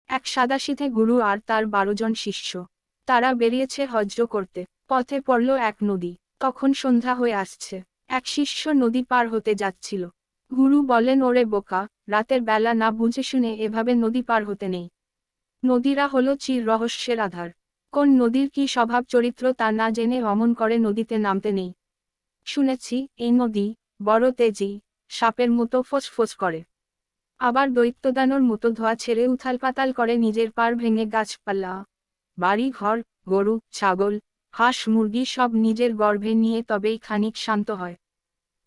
এক সাদাসিধে গুরু আর তার 12 জন শিষ্য। তারা বেরিয়েছে হজ্জ করতে। পথে পড়ল এক নদী। তখন সন্ধ্যা হয়ে আসছে। এক শিষ্য নদী পার হতে যাচ্ছিল। গুরু বলেন, ওরে বোকা, রাতের বেলা না বুঝে শুনে এভাবে নদী পার হতে নেই। নদীরা হলো চির রহস্যের আধার। কোন নদীর কি স্বভাব চরিত্র তা না জেনে অমন করে নদীতে নামতে নেই। শুনেছি এই নদী বড় তেজি, সাপের মতো ফোঁস করে। আবার দৈত্যদানর মতো ধোঁয়া ছেড়ে উথালপাতাল করে নিজের পার ভেঙে গাছপালা, বাড়ি ঘর, গরু, ছাগল, হাঁস মুরগি সব নিজের গর্ভে নিয়ে তবেই খানিক শান্ত হয়।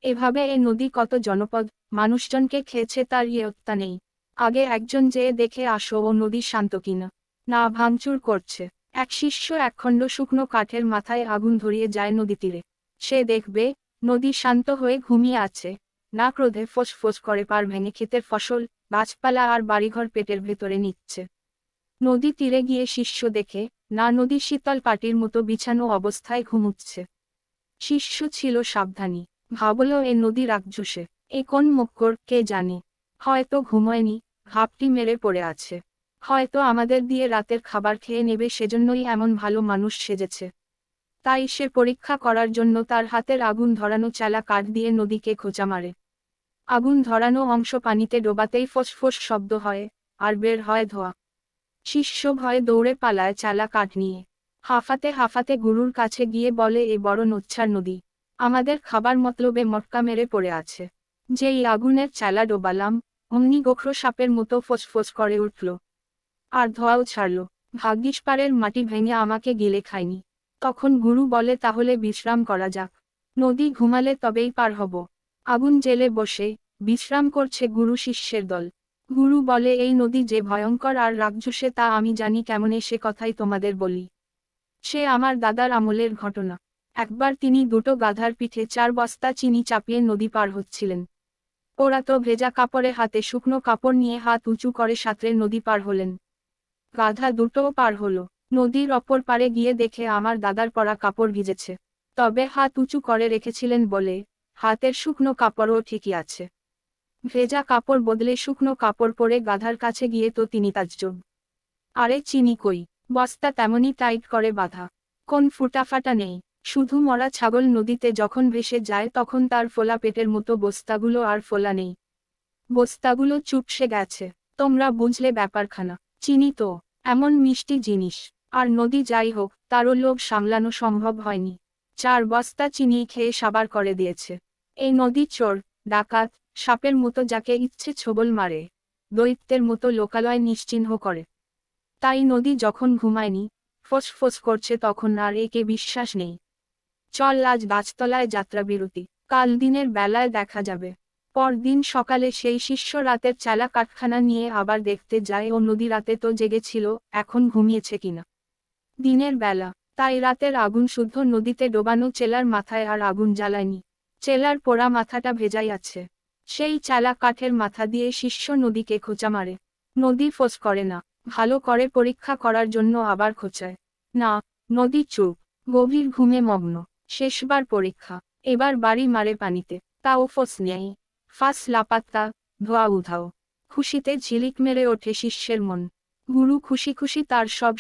এভাবে এ নদী কত জনপদ, মানুষজনকে খেয়েছে তার ইয়ত্তা নেই। আগে একজন যেয়ে দেখে আসো ও নদী শান্ত কিনা, না ভাঙচুর করছে। এক শিষ্য একখণ্ড শুকনো কাঠের মাথায় আগুন ধরিয়ে যায় নদী তীরে। সে দেখবে নদী শান্ত হয়ে ঘুমিয়ে আছে, না ক্রোধে ফোঁস করে পার ভেঙে ক্ষেতের ফসল, গাছপালা আর বাড়িঘর পেটের ভেতরে নিচ্ছে। নদী তীরে গিয়ে শিষ্য দেখে, না নদী শীতল পাটির মতো বিছানো অবস্থায় ঘুমুচ্ছে। শিষ্য ছিল সাবধানী, ভাবল এ নদী রাক্ষসে, এ কোন মক্কর কে জানে। হয়তো ঘুমোয়নি, ঘাপটি মেরে পড়ে আছে। হয়তো আমাদের দিয়ে রাতের খাবার খেয়ে নেবে সেজন্যই এমন ভালো মানুষ সেজেছে। তাই সে পরীক্ষা করার জন্য তার হাতের আগুন ধরানো চালা কাঠ দিয়ে নদীকে খোঁচা মারে। আগুন ধরানো অংশ পানিতে ডোবাতেই ফোঁস শব্দ হয়, আর বের হয় ধোঁয়া। শিষ্য ভয়ে দৌড়ে পালায় চালা কাঠ নিয়ে। হাঁফাতে গুরুর কাছে গিয়ে বলে, এ বড় নোচ্ছার নদী, আমাদের খাবার মতলবে মটকা মেরে পড়ে আছে। যেই আগুনের চালা ডোবালাম, অমনি গোখরো সাপের মতো ফোঁস করে উঠল। আর ধোঁয়াও ছাড়ল। ভাগ্যিস পাড়ের মাটি ভেঙে আমাকে গিলে খায়নি। তখন গুরু বলে, তাহলে বিশ্রাম করা যাক। নদী ঘুমালে তবেই পার হব। আগুন জেলে বসে বিশ্রাম করছে গুরু শিষ্যের দল। গুরু বলে, এই নদী যে ভয়ঙ্কর আর রাক্ষসে তা আমি জানি কেমনে, সে কথাই তোমাদের বলি। সে আমার দাদার আমলের ঘটনা। একবার তিনি দুটো গাধার পিঠে 4 বস্তা চিনি চাপিয়ে নদী পার হচ্ছিলেন। ওরা তো ভেজা কাপড়ে হাতে শুকনো কাপড় নিয়ে হাত উঁচু করে সাঁতরে নদী পার হলেন। গাধা দুটোও পার হলো। নদীর অপর পারে গিয়ে দেখে আমার দাদার পরা কাপড় ভিজেছে। তবে হাত উঁচু করে রেখেছিলেন বলে হাতের শুকনো কাপড়ও ঠিকই আছে। ভেজা কাপড় বদলে শুকনো কাপড় পরে গাধার কাছে গিয়ে তো তিনি তাজ্জব। আরে চিনি কই, বস্তা তেমনই টাইট করে বাঁধা, কোন ফুটাফাটা নেই। শুধু মরা ছাগল নদীতে যখন ভেসে যায় তখন তার ফোলা পেটের মতো বস্তাগুলো আর ফোলা নেই। বস্তাগুলো চুপসে গেছে। তোমরা বুঝলে ব্যাপারখানা। চিনি তো এমন মিষ্টি জিনিস, আর নদী যাই হোক তারও লোভ সামলানো সম্ভব হয়নি। 4 বস্তা চিনি খেয়ে সাবার করে দিয়েছে। এই নদী চোর, ডাকাত, সাপের মতো যাকে ইচ্ছে ছোবল মারে, দৈত্যের মতো লোকালয় নিশ্চিহ্ন করে। তাই নদী যখন ঘুমায়নি, ফোঁস করছে তখন আর একে বিশ্বাস নেই। চল আজ গাছতলায় যাত্রা বিরতি, কাল দিনের বেলায় দেখা যাবে। পরদিন সকালে সেই শিষ্য রাতের চালা কাঠখানা নিয়ে আবার দেখতে যায় ও নদী রাতে তো জেগেছিল, এখন ঘুমিয়েছে কিনা। দিনের বেলা, তাই রাতের আগুন শুদ্ধ নদীতে ডোবানো চেলার মাথায় আর আগুন জ্বালায়নি। চেলার পোড়া মাথাটা ভেজাই আছে। সেই চালা কাঠের মাথা দিয়ে শিষ্য নদীকে খোঁচা মারে। নদী ফোঁস করে না, ভালো করে পরীক্ষা করার জন্য আবার খোঁচায়। না, নদী চুপ, গভীর ঘুমে মগ্ন। শেষবার পরীক্ষা, এবার বাড়ি মারে পানিতে, তাও ফোঁস নেই। ফাঁস লাপাত্তা, ধোয়া উধাও। খুশিতে ঝিলিক মেরে ওঠে শিষ্যের মন। গুরু খুশি তার সব